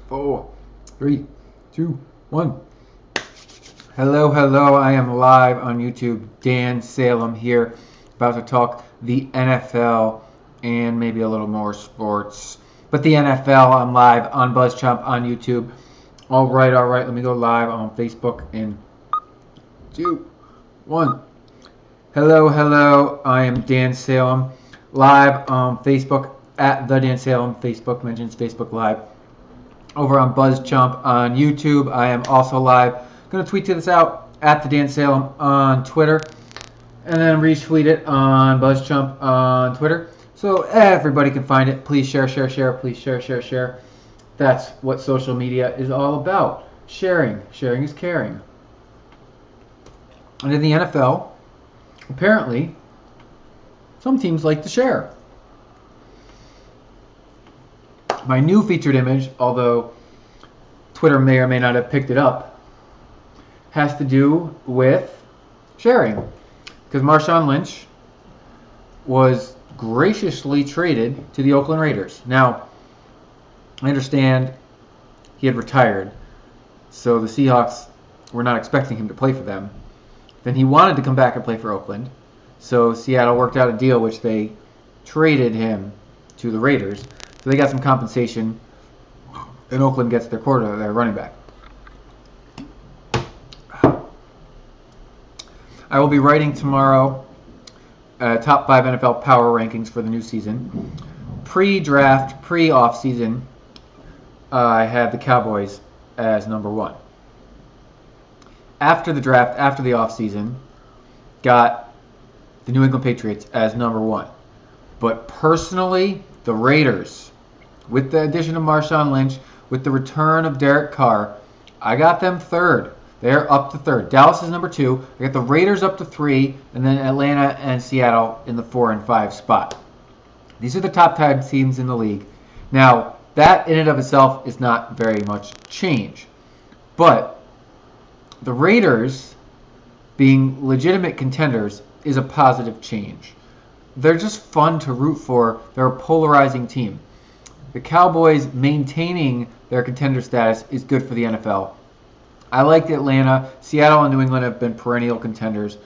4, 3, 2, 1. Hello, hello. I am live on YouTube. Dan Salem here, about to talk the NFL and maybe a little more sports. But the NFL, I'm live on BuzzChomp on YouTube. All right. Let me go live on Facebook in 2, 1. Hello. I am Dan Salem, live on Facebook at the Dan Salem. Facebook mentions Facebook Live. Over on BuzzChomp on YouTube, I am also live. Going to tweet this out at the Dan Salem on Twitter, and then retweet it on BuzzChomp on Twitter, so everybody can find it. Please share. Please share. That's what social media is all about. Sharing is caring. And in the NFL, apparently, some teams like to share. My new featured image, although Twitter may or may not have picked it up, has to do with sharing. Because Marshawn Lynch was graciously traded to the Oakland Raiders. Now, I understand he had retired, so the Seahawks were not expecting him to play for them. Then he wanted to come back and play for Oakland, so Seattle worked out a deal which they traded him to the Raiders. So they got some compensation, and Oakland gets their running back. I will be writing tomorrow top 5 NFL power rankings for the new season. Pre-draft, pre-off-season, I have the Cowboys as number 1. After the draft, after the off-season, got the New England Patriots as number 1. But personally, the Raiders, with the addition of Marshawn Lynch, with the return of Derek Carr, I got them 3rd. They're up to 3rd. Dallas is number 2. I got the Raiders up to 3, and then Atlanta and Seattle in the 4 and 5 spot. These are the top 10 teams in the league. Now, that in and of itself is not very much change. But the Raiders being legitimate contenders is a positive change. They're just fun to root for. They're a polarizing team. The Cowboys maintaining their contender status is good for the NFL. I liked Atlanta. Seattle and New England have been perennial contenders.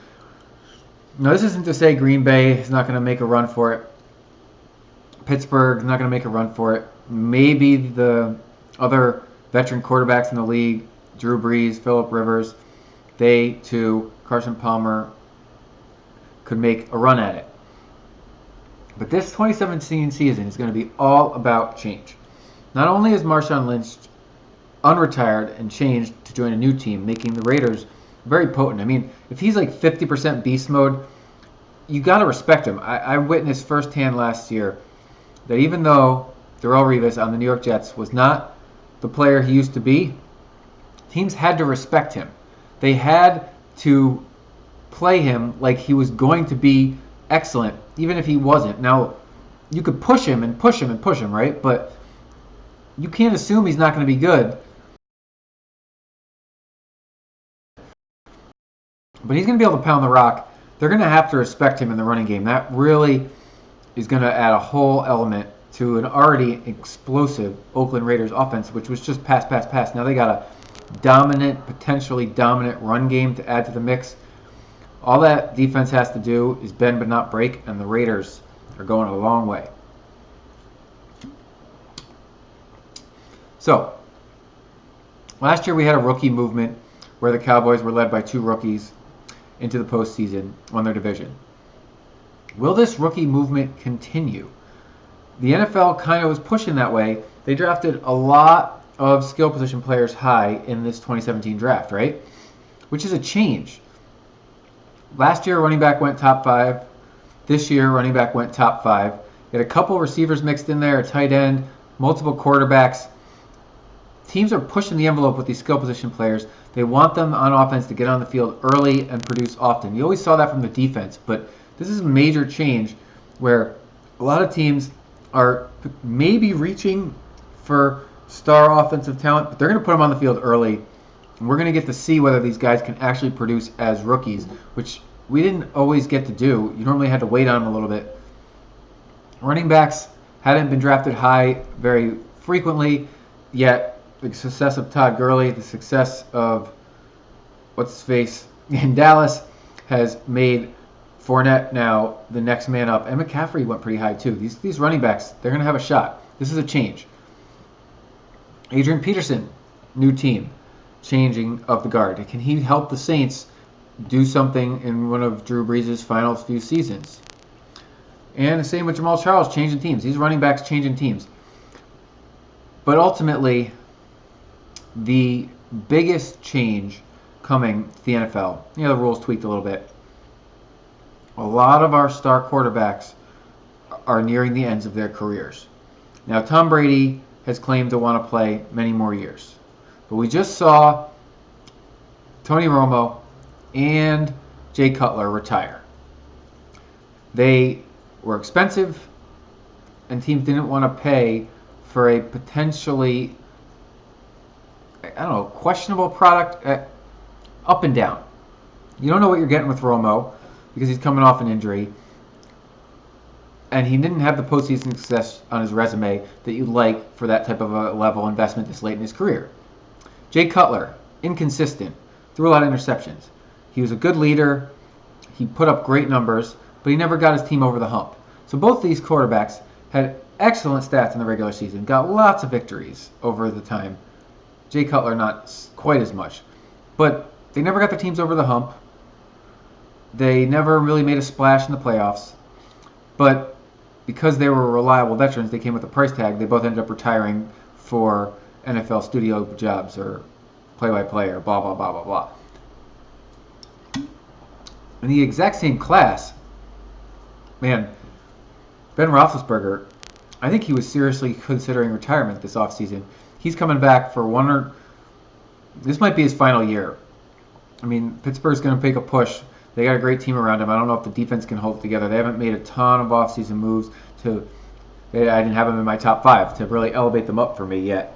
Now, this isn't to say Green Bay is not going to make a run for it. Pittsburgh is not going to make a run for it. Maybe the other veteran quarterbacks in the league, Drew Brees, Phillip Rivers, they too, Carson Palmer, could make a run at it. But this 2017 season is going to be all about change. Not only is Marshawn Lynch unretired and changed to join a new team, making the Raiders very potent. I mean, if he's like 50% beast mode, you got to respect him. I witnessed firsthand last year that even though Darrelle Revis on the New York Jets was not the player he used to be, teams had to respect him. They had to play him like he was going to be excellent, even if he wasn't. Now, you could push him, right? But you can't assume he's not going to be good. But he's going to be able to pound the rock. They're going to have to respect him in the running game. That really is going to add a whole element to an already explosive Oakland Raiders offense, which was just pass. Now they got a potentially dominant run game to add to the mix. All that defense has to do is bend but not break, and the Raiders are going a long way. So, last year we had a rookie movement where the Cowboys were led by 2 rookies into the postseason, won their division. Will this rookie movement continue? The NFL kind of was pushing that way. They drafted a lot of skill position players high in this 2017 draft, right? Which is a change. Last year, running back went top 5. This year, running back went top 5. You had a couple receivers mixed in there, a tight end, multiple quarterbacks. Teams are pushing the envelope with these skill position players. They want them on offense to get on the field early and produce often. You always saw that from the defense, but this is a major change where a lot of teams are maybe reaching for star offensive talent, but they're going to put them on the field early. And we're going to get to see whether these guys can actually produce as rookies, which we didn't always get to do. You normally had to wait on them a little bit. Running backs hadn't been drafted high very frequently, yet the success of Todd Gurley, the success of what's his face in Dallas has made Fournette now the next man up. And McCaffrey went pretty high too. These running backs, they're going to have a shot. This is a change. Adrian Peterson, new team, changing of the guard. Can he help the Saints do something in one of Drew Brees' final few seasons? And the same with Jamal Charles, changing teams. These running backs changing teams. But ultimately, the biggest change coming to the NFL, the rules tweaked a little bit. A lot of our star quarterbacks are nearing the ends of their careers. Now, Tom Brady has claimed to want to play many more years. But we just saw Tony Romo and Jay Cutler retire. They were expensive, and teams didn't want to pay for a potentially, questionable product. Up and down. You don't know what you're getting with Romo because he's coming off an injury, and he didn't have the postseason success on his resume that you'd like for that type of a level investment this late in his career. Jay Cutler, inconsistent, threw a lot of interceptions. He was a good leader. He put up great numbers, but he never got his team over the hump. So both these quarterbacks had excellent stats in the regular season, got lots of victories over the time. Jay Cutler not quite as much. But they never got their teams over the hump. They never really made a splash in the playoffs. But because they were reliable veterans, they came with a price tag. They both ended up retiring for NFL studio jobs or play-by-play or blah, blah, blah, blah, blah. In the exact same class, man, Ben Roethlisberger, I think he was seriously considering retirement this offseason. He's coming back for this might be his final year. I mean, Pittsburgh's going to take a push. They got a great team around him. I don't know if the defense can hold it together. They haven't made a ton of offseason moves I didn't have them in my top 5 to really elevate them up for me yet.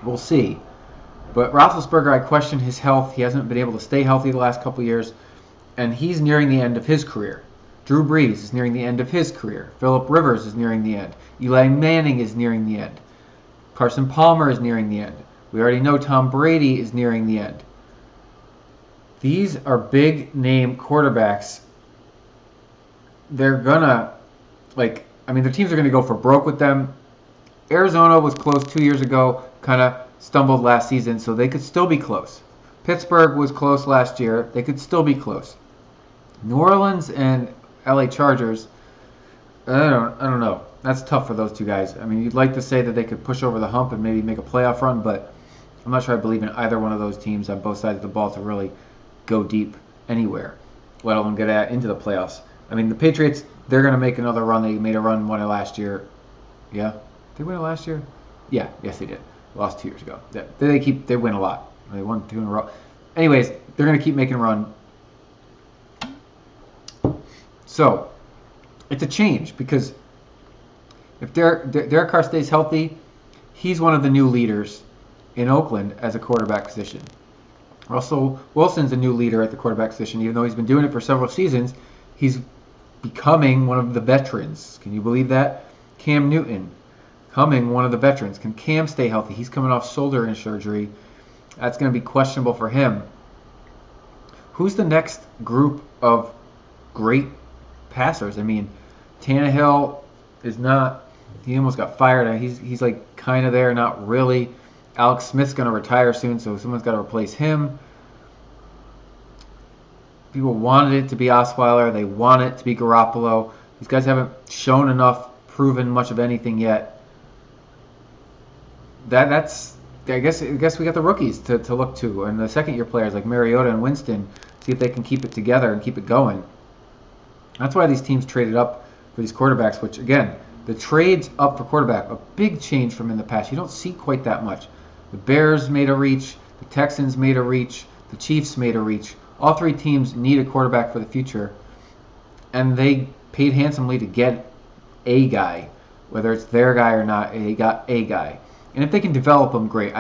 We'll see. But Roethlisberger, I question his health. He hasn't been able to stay healthy the last couple of years, and he's nearing the end of his career. Drew Brees is nearing the end of his career. Phillip Rivers is nearing the end. Eli Manning is nearing the end. Carson Palmer is nearing the end. We already know Tom Brady is nearing the end. These are big-name quarterbacks. They're gonna, their teams are gonna go for broke with them. Arizona was close 2 years ago, kind of stumbled last season, so they could still be close. Pittsburgh was close last year. They could still be close. New Orleans and LA Chargers, I don't know. That's tough for those two guys. I mean, you'd like to say that they could push over the hump and maybe make a playoff run, but I'm not sure I believe in either one of those teams on both sides of the ball to really go deep anywhere, let alone get into the playoffs. I mean, the Patriots, they're going to make another run. They made a run, won it last year. Yeah? Did they win it last year? Yeah. Yes, they did. Lost 2 years ago. They win a lot. They won 2 in a row. Anyways, they're going to keep making a run. So, it's a change because if Derek Carr stays healthy, he's one of the new leaders in Oakland as a quarterback position. Russell Wilson's a new leader at the quarterback position. Even though he's been doing it for several seasons, he's becoming one of the veterans. Can you believe that? Cam Newton, coming one of the veterans. Can Cam stay healthy? He's coming off shoulder surgery. That's going to be questionable for him. Who's the next group of great passers? I mean, Tannehill is not. He almost got fired. He's like kind of there, not really. Alex Smith's going to retire soon, so someone's got to replace him. People wanted it to be Osweiler. They want it to be Garoppolo. These guys haven't shown enough, proven much of anything yet. That's. I guess we got the rookies to look to, and the second-year players like Mariota and Winston, see if they can keep it together and keep it going. That's why these teams traded up for these quarterbacks, which, again, the trades up for quarterback, a big change from in the past. You don't see quite that much. The Bears made a reach. The Texans made a reach. The Chiefs made a reach. All three teams need a quarterback for the future, and they paid handsomely to get a guy, whether it's their guy or not. They got a guy. And if they can develop them, great.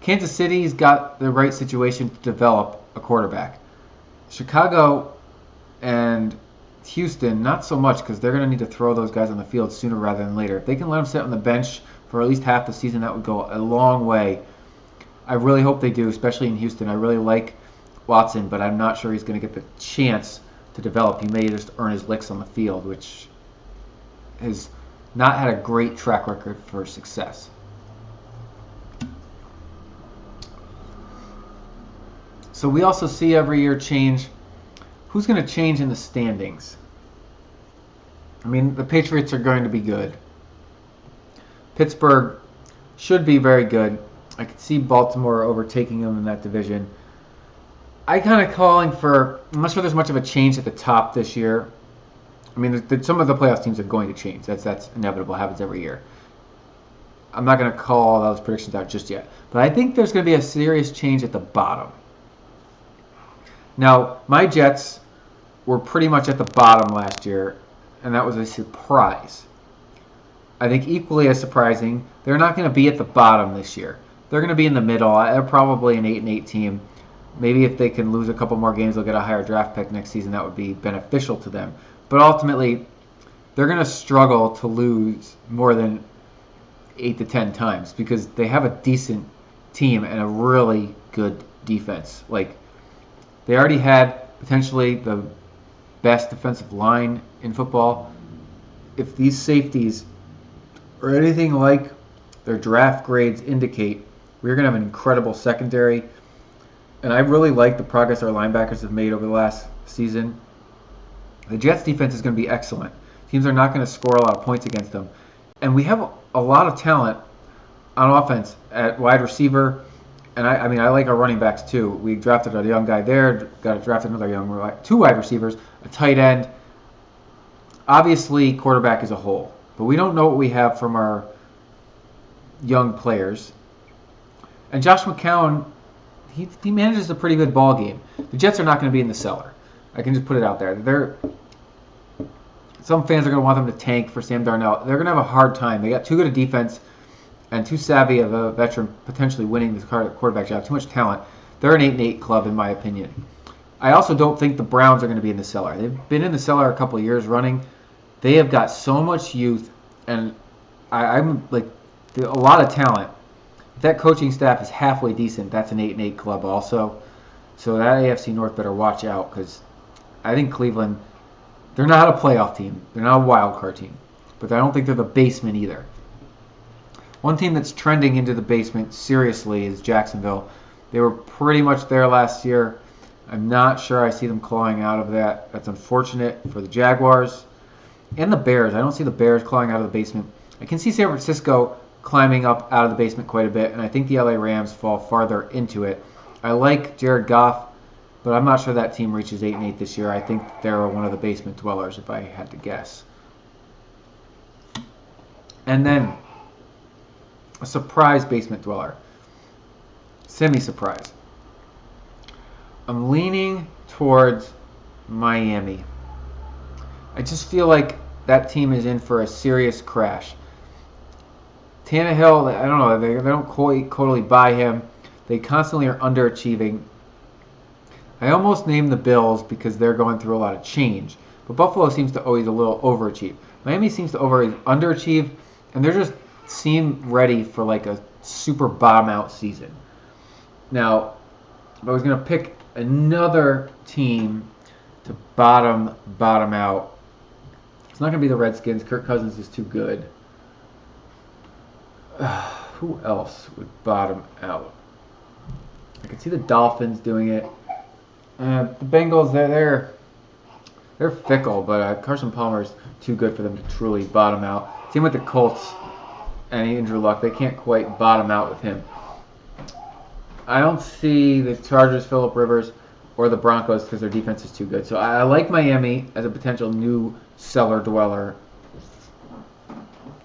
Kansas City's got the right situation to develop a quarterback. Chicago and Houston, not so much, because they're going to need to throw those guys on the field sooner rather than later. If they can let them sit on the bench for at least half the season, that would go a long way. I really hope they do, especially in Houston. I really like Watson, but I'm not sure he's going to get the chance to develop. He may just earn his licks on the field, which has not had a great track record for success. So we also see every year change. Who's going to change in the standings? I mean, the Patriots are going to be good. Pittsburgh should be very good. I could see Baltimore overtaking them in that division. I kind of calling for, I'm not sure there's much of a change at the top this year. I mean, some of the playoff teams are going to change. That's inevitable. It happens every year. I'm not going to call all those predictions out just yet. But I think there's going to be a serious change at the bottom. Now, my Jets were pretty much at the bottom last year, and that was a surprise. I think equally as surprising, they're not going to be at the bottom this year. They're going to be in the middle. They're probably an 8-8 team. Maybe if they can lose a couple more games, they'll get a higher draft pick next season. That would be beneficial to them. But ultimately, they're going to struggle to lose more than 8 to 10 times because they have a decent team and a really good defense. Like, they already had potentially the best defensive line in football. If these safeties are anything like their draft grades indicate, we're going to have an incredible secondary. And I really like the progress our linebackers have made over the last season. The Jets defense is going to be excellent. Teams are not going to score a lot of points against them. And we have a lot of talent on offense at wide receiver. And I mean, I like our running backs too. We drafted a young guy there, drafted another two wide receivers, a tight end. Obviously, quarterback as a whole. But we don't know what we have from our young players. And Josh McCown, he manages a pretty good ball game. The Jets are not going to be in the cellar. I can just put it out there. Some fans are going to want them to tank for Sam Darnold. They're going to have a hard time. They got too good a defense and too savvy of a veteran potentially winning the quarterback job. Too much talent. They're an 8-8 club, in my opinion. I also don't think the Browns are going to be in the cellar. They've been in the cellar a couple of years running. They have got so much youth, and I'm like a lot of talent. If that coaching staff is halfway decent, that's an 8-8 club also. So that AFC North better watch out because I think Cleveland, they're not a playoff team. They're not a wild card team. But I don't think they're the basement either. One team that's trending into the basement seriously is Jacksonville. They were pretty much there last year. I'm not sure I see them clawing out of that. That's unfortunate for the Jaguars and the Bears. I don't see the Bears clawing out of the basement. I can see San Francisco climbing up out of the basement quite a bit, and I think the LA Rams fall farther into it. I like Jared Goff, but I'm not sure that team reaches 8-8 this year. I think they're one of the basement dwellers, if I had to guess. And then a surprise basement dweller. Semi-surprise. I'm leaning towards Miami. I just feel like that team is in for a serious crash. Tannehill, I don't know, they don't quite totally buy him. They constantly are underachieving. I almost named the Bills because they're going through a lot of change. But Buffalo seems to always a little overachieve. Miami seems to underachieve, and they're just seem ready for like a super bottom out season. Now, if I was going to pick another team to bottom out, it's not going to be the Redskins. Kirk Cousins is too good. Who else would bottom out? I could see the Dolphins doing it. The Bengals, they're fickle, but Carson Palmer's too good for them to truly bottom out. Same with the Colts and Andrew Luck. They can't quite bottom out with him. I don't see the Chargers, Phillip Rivers, or the Broncos because their defense is too good. So I like Miami as a potential new cellar dweller.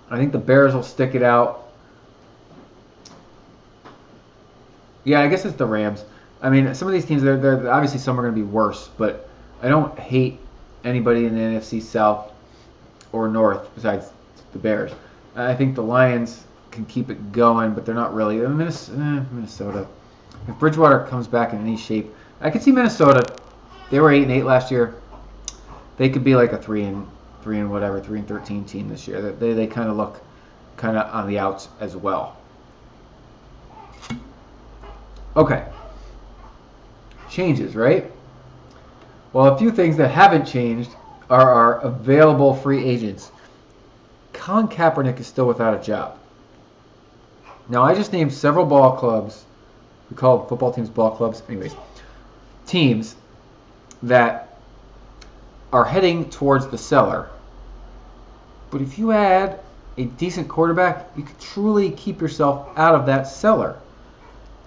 I think the Bears will stick it out. Yeah, I guess it's the Rams. I mean, some of these teams, they're obviously some are going to be worse, but I don't hate anybody in the NFC South or North besides the Bears. I think the Lions can keep it going, but they're not really. Minnesota. If Bridgewater comes back in any shape, I could see Minnesota. They were 8-8 last year. They could be like a 3-13 team this year. They kind of look kind of on the outs as well. Okay. Changes, right? Well, a few things that haven't changed are our available free agents. Colin Kaepernick is still without a job. Now, I just named several ball clubs. We call football teams ball clubs. Anyways, teams that are heading towards the cellar. But if you add a decent quarterback, you could truly keep yourself out of that cellar.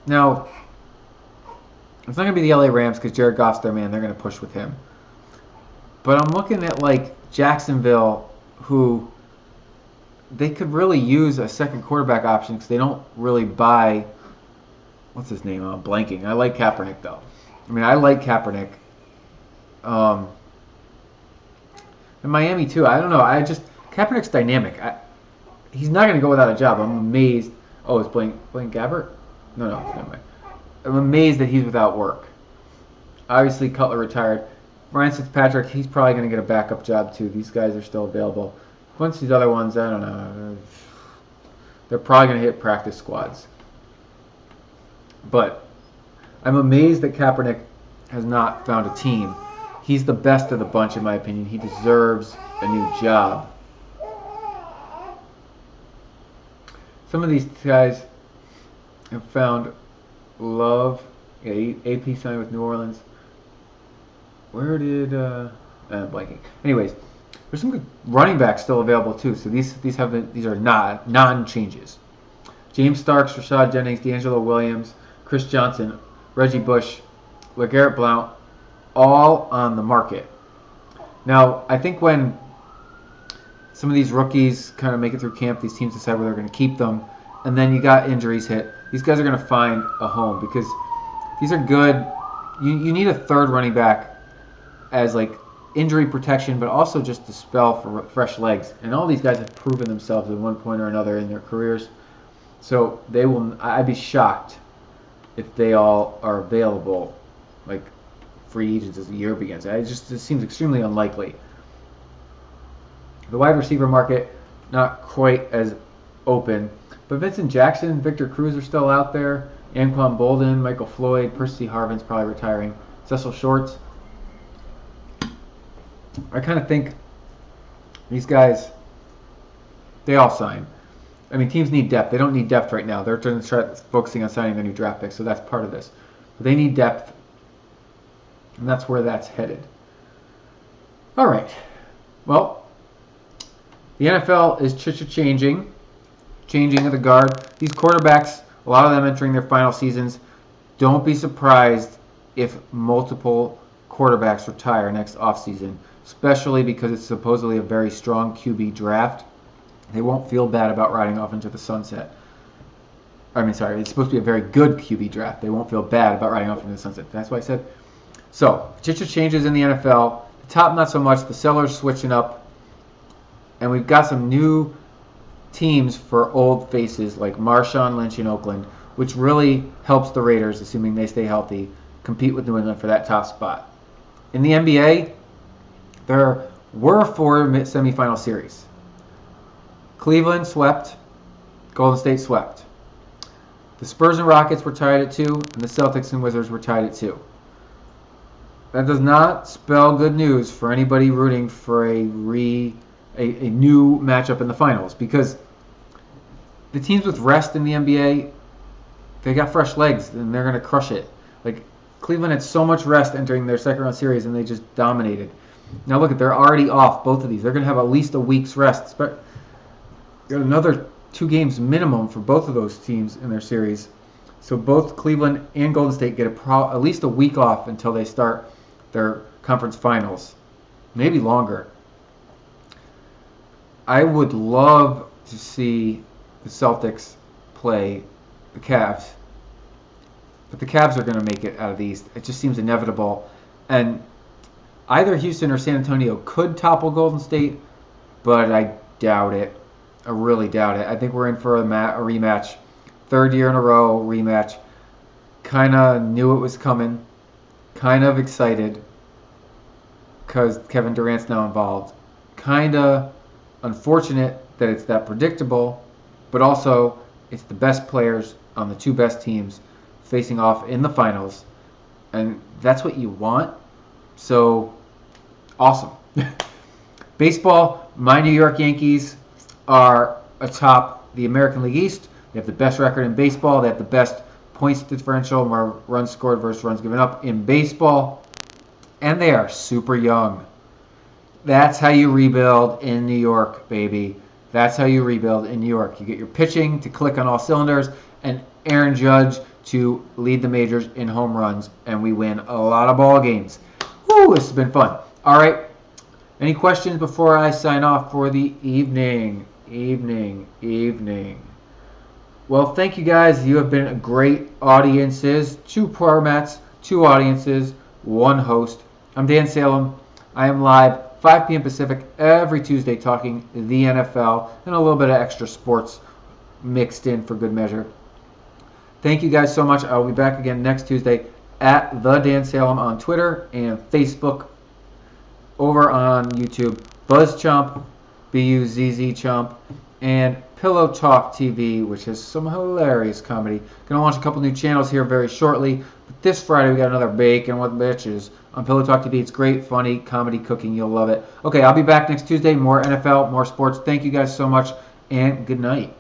Now, it's not going to be the LA Rams because Jared Goff's their man. They're going to push with him. But I'm looking at like Jacksonville, who they could really use a second quarterback option because they don't really buy, what's his name? I'm blanking. I like Kaepernick though. I mean, I like Kaepernick. And Miami too. I don't know. Kaepernick's dynamic. He's not going to go without a job. I'm amazed. Oh, it's Blaine Gabbert? No, never mind. I'm amazed that he's without work. Obviously, Cutler retired. Ryan Fitzpatrick, he's probably going to get a backup job too. These guys are still available. Once these other ones, I don't know. They're probably going to hit practice squads. But I'm amazed that Kaepernick has not found a team. He's the best of the bunch, in my opinion. He deserves a new job. Some of these guys have found love. Yeah, AP signed with New Orleans. Where did I'm blanking. Anyways, there's some good running backs still available too. So these are not non-changes. James Starks, Rashad Jennings, D'Angelo Williams, Chris Johnson, Reggie Bush, LeGarrette Blount, all on the market. Now, I think when some of these rookies kind of make it through camp, these teams decide where they're going to keep them, and then you got injuries hit, these guys are going to find a home because these are good. You need a third running back as like injury protection, but also just to spell for fresh legs. And all these guys have proven themselves at one point or another in their careers. So they will. I'd be shocked if they all are available, like free agents as the year begins. It seems extremely unlikely. The wide receiver market, not quite as open, but Vincent Jackson, Victor Cruz are still out there. Anquan Bolden, Michael Floyd, Percy Harvin's probably retiring. Cecil Shorts. I kind of think these guys, they all sign. I mean, teams need depth. They don't need depth right now. They're trying to start focusing on signing their new draft picks, so that's part of this. But they need depth, and that's where that's headed. All right. Well, the NFL is changing of the guard. These quarterbacks, a lot of them entering their final seasons. Don't be surprised if multiple quarterbacks retire next offseason, especially because it's supposedly a very strong QB draft. They won't feel bad about riding off into the sunset. It's supposed to be a very good QB draft. They won't feel bad about riding off into the sunset. That's what I said. So, changes in the NFL. The top, not so much. The seller's switching up. And we've got some new teams for old faces like Marshawn Lynch in Oakland, which really helps the Raiders, assuming they stay healthy, compete with New England for that top spot. In the NBA, there were 4 semifinal series. Cleveland swept. Golden State swept. The Spurs and Rockets were tied at 2, and the Celtics and Wizards were tied at 2. That does not spell good news for anybody rooting for a new matchup in the finals, because the teams with rest in the NBA, they got fresh legs, and they're going to crush it. Like, Cleveland had so much rest entering their second round series, and they just dominated. Now look, they're already off, both of these. They're going to have at least a week's rest. Got another 2 games minimum for both of those teams in their series. So both Cleveland and Golden State get at least a week off until they start their conference finals. Maybe longer. I would love to see the Celtics play the Cavs. But the Cavs are going to make it out of the East. It just seems inevitable. And either Houston or San Antonio could topple Golden State, but I doubt it. I really doubt it. I think we're in for a rematch. 3rd year in a row rematch. Kind of knew it was coming. Kind of excited because Kevin Durant's now involved. Kind of unfortunate that it's that predictable, but also it's the best players on the two best teams facing off in the finals, and that's what you want. So awesome. Baseball, my New York Yankees are atop the American League East. They have the best record in baseball. They have the best points differential, more runs scored versus runs given up in baseball. And they are super young. That's how you rebuild in New York, baby. That's how you rebuild in New York. You get your pitching to click on all cylinders and Aaron Judge to lead the majors in home runs, and we win a lot of ball games. Woo, this has been fun. All right. Any questions before I sign off for the evening? Well, thank you guys. You have been great audiences. 2 formats, 2 audiences, 1 host. I'm Dan Salem. I am live 5 p.m. Pacific every Tuesday talking the NFL and a little bit of extra sports mixed in for good measure. Thank you guys so much. I'll be back again next Tuesday at The Dan Salem on Twitter and Facebook. Over on YouTube, BuzzChomp, BuzzChomp, and Pillow Talk TV, which has some hilarious comedy. Gonna launch a couple new channels here very shortly. But this Friday we got another Bacon with Bitches on Pillow Talk TV. It's great, funny comedy cooking. You'll love it. Okay, I'll be back next Tuesday. More NFL, more sports. Thank you guys so much, and good night.